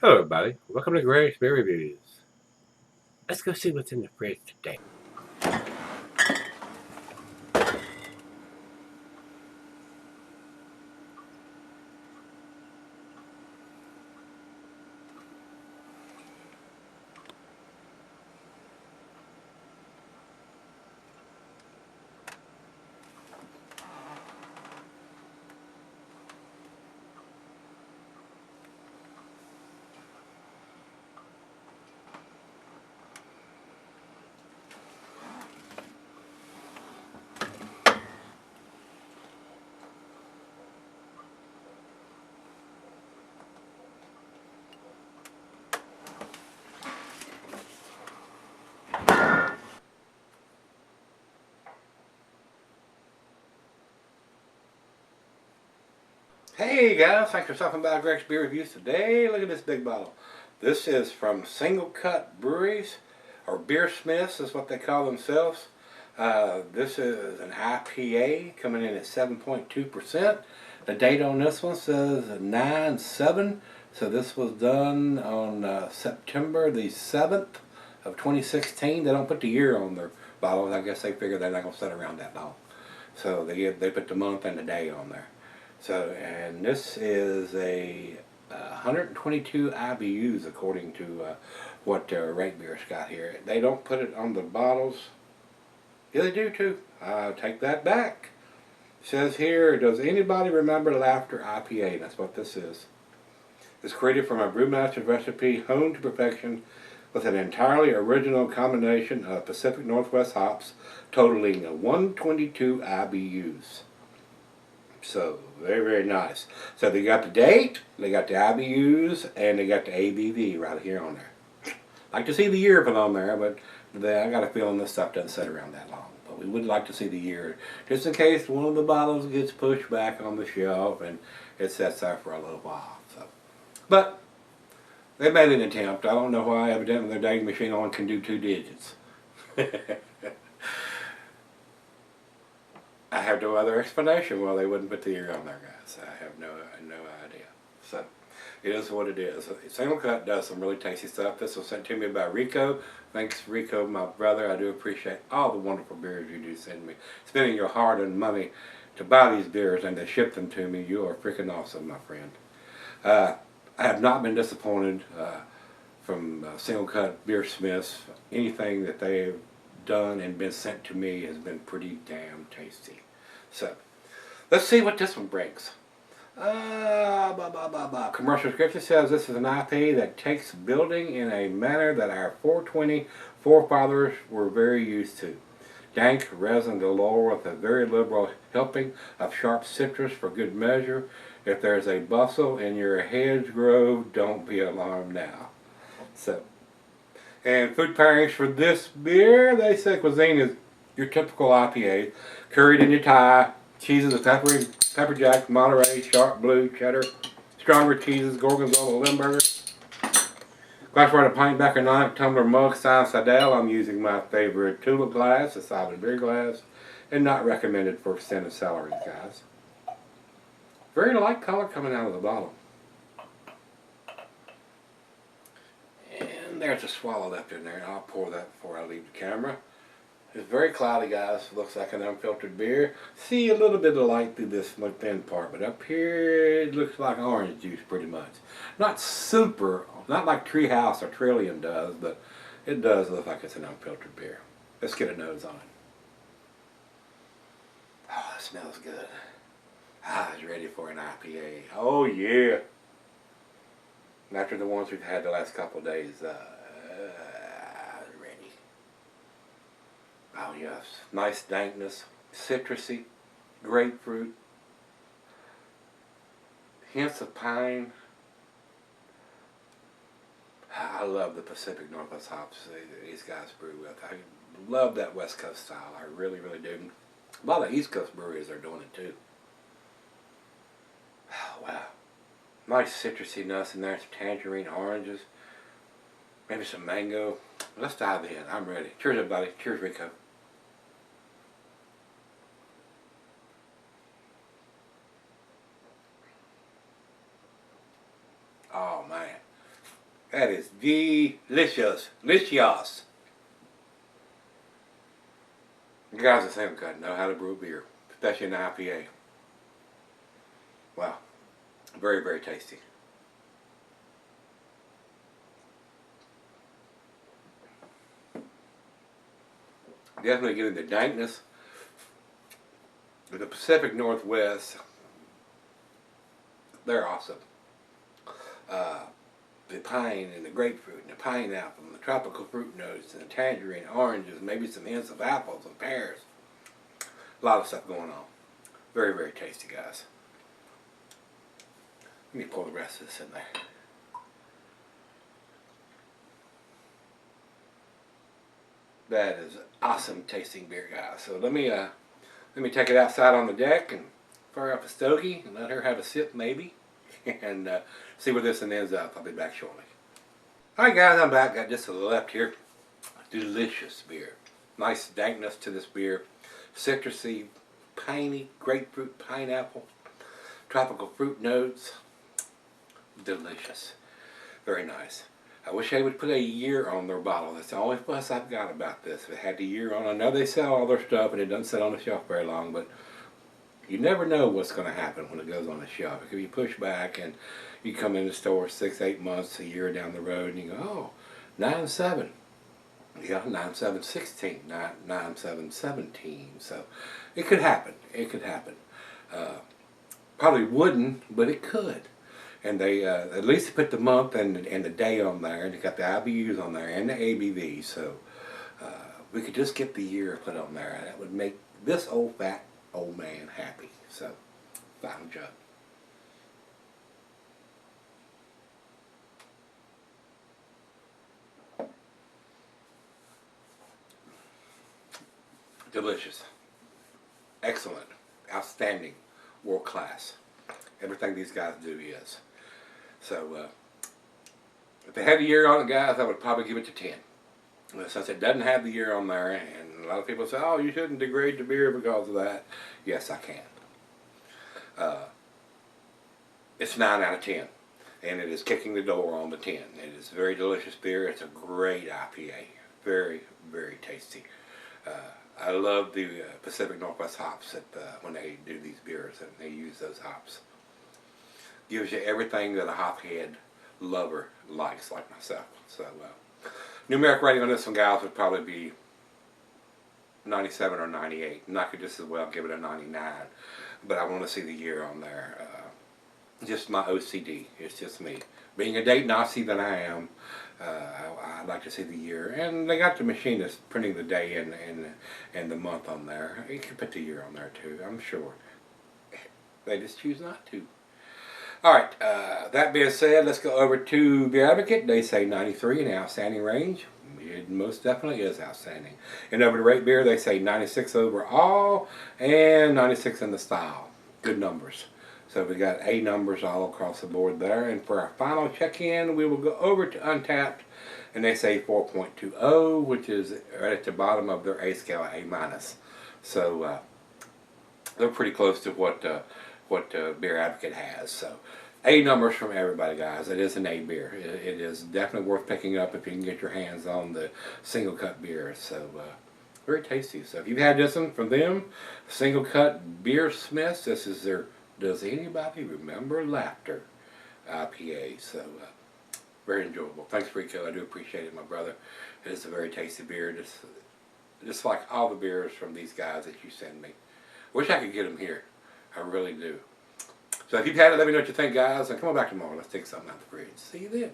Hello, everybody. Welcome to Gregsbeerreviews. Let's go see what's in the fridge today. Hey guys, thanks for stopping by Gregsbeerreviews today. Look at this big bottle. This is from Singlecut Breweries, or Beersmiths is what they call themselves. This is an IPA coming in at 7.2%. The date on this one says 9/7, so this was done on September the 7th of 2016. They don't put the year on their bottles. I guess they figure they're not going to sit around that long. So they put the month and the day on there. So, and this is a 122 IBUs according to what Rate Beer's got here. They don't put it on the bottles. Yeah, they do too. Take that back. It says here, does anybody remember Laughter IPA? That's what this is. It's created from a brewmaster's recipe, honed to perfection, with an entirely original combination of Pacific Northwest hops, totaling 122 IBUs. So, very, very nice. So they got the date, they got the IBUs, and they got the ABV right here on there. Like to see the year put on there, but I got a feeling this stuff doesn't sit around that long. But we would like to see the year, just in case one of the bottles gets pushed back on the shelf and it sits there for a little while. So, but they made an attempt. I don't know why evidently their dating machine only can do 2 digits. I have no other explanation why they wouldn't put the year on there, guys. I have no idea. So, it is what it is. Singlecut does some really tasty stuff. This was sent to me by Rico. Thanks, Rico, my brother. I do appreciate all the wonderful beers you do send me. Spending your hard-earned money to buy these beers and to ship them to me. You are freaking awesome, my friend. I have not been disappointed from Singlecut Beersmiths. Anything that they've done and been sent to me has been pretty damn tasty. So, let's see what this one brings. Commercial description says this is an IPA that takes building in a manner that our 420 forefathers were very used to. Dank resin galore with a very liberal helping of sharp citrus for good measure. If there's a bustle in your hedge grove, don't be alarmed now. So, and food pairings for this beer, they say cuisine is your typical IPA. Curried in your Thai, cheeses of pepper jack, Monterey, sharp blue, cheddar, stronger cheeses, gorgonzola, limburger. Glassware a pint back or knife, tumbler, mug, size, Sidel. I'm using my favorite tulip glass, a solid beer glass, and not recommended for extended celery, guys. Very light color coming out of the bottle. And there's a swallow left in there. I'll pour that before I leave the camera. It's very cloudy, guys. Looks like an unfiltered beer. See a little bit of light through this thin part, but up here it looks like orange juice pretty much. Not super, not like Treehouse or Trillium does, but it does look like it's an unfiltered beer. Let's get a nose on it. Oh, it smells good. I was ready for an IPA. Oh yeah. After the ones we've had the last couple of days, ready. Oh yes, nice dankness, citrusy, grapefruit, hints of pine. I love the Pacific Northwest hops these guys brew with. I love that West Coast style. I really, really do. A lot of East Coast breweries are doing it too. Oh, wow. Nice citrusy nuts in there, some tangerine oranges, maybe some mango. Let's dive in. I'm ready. Cheers, everybody. Cheers, Rico. Oh, man. That is delicious. Delicious. You guys at Singlecut know how to brew beer, especially an IPA. Wow. Very, very tasty. Definitely getting the dankness of the Pacific Northwest. They're awesome. The pine and the grapefruit and the pineapple and the tropical fruit notes and the tangerine, oranges, maybe some hints of apples and pears. A lot of stuff going on. Very, very tasty, guys. Let me pour the rest of this in there. That is awesome tasting beer, guys. So let me take it outside on the deck and fire up a stogie and let her have a sip, maybe, and see where this one ends up. I'll be back shortly. Alright guys, I'm back. Got just a little left here. Delicious beer. Nice dankness to this beer. Citrusy, piney, grapefruit, pineapple, tropical fruit notes. Delicious. Very nice. I wish they would put a year on their bottle. That's the only fuss I've got about this. If it had the year on, I know they sell all their stuff and it doesn't sit on the shelf very long, but you never know what's going to happen when it goes on the shelf. It could be pushed back and you come in the store 6, 8 months, a year down the road and you go, oh, 9-7. Yeah, 9-7-16, 9-7-17. So it could happen. It could happen. Probably wouldn't, but it could. And they at least put the month and the day on there, and they got the IBUs on there and the ABV. So we could just get the year put on there. That would make this old fat old man happy. So final jug. Delicious. Excellent. Outstanding. World class. Everything these guys do is. So, if they had the year on it, guys, I would probably give it to 10. Since it doesn't have the year on there, and a lot of people say, oh, you shouldn't degrade the beer because of that. Yes, I can. It's 9 out of 10. And it is kicking the door on the 10. It is very delicious beer. It's a great IPA. Very, very tasty. I love the Pacific Northwest hops when they do these beers, and they use those hops. Gives you everything that a hophead lover likes, like myself. So, numeric rating on this one, guys, would probably be 97 or 98. And I could just as well give it a 99. But I want to see the year on there. Just my OCD. It's just me. Being a date Nazi that I am, I'd like to see the year. And they got the machine that's printing the day and the month on there. You can put the year on there too, I'm sure. They just choose not to. Alright, that being said, let's go over to Beer Advocate. They say 93 in outstanding range. It most definitely is outstanding. And over to Rate Beer, they say 96 overall and 96 in the style. Good numbers. So we got A numbers all across the board there. And for our final check-in, we will go over to Untapped, and they say 4.20, which is right at the bottom of their A scale, A-. So they're pretty close to what Beer Advocate has. So A numbers from everybody, guys. It is an A beer. It is definitely worth picking up if you can get your hands on the Singlecut beer. So very tasty. So if you've had this one from them, Singlecut Beersmiths, this is their Does Anybody Remember Laughter IPA. So very enjoyable. Thanks, Rico. I do appreciate it, my brother. It is a very tasty beer. Just like all the beers from these guys that you send me. Wish I could get them here. I really do. So if you've had it, let me know what you think, guys. And come on back tomorrow. Let's take something out of the fridge. See you then.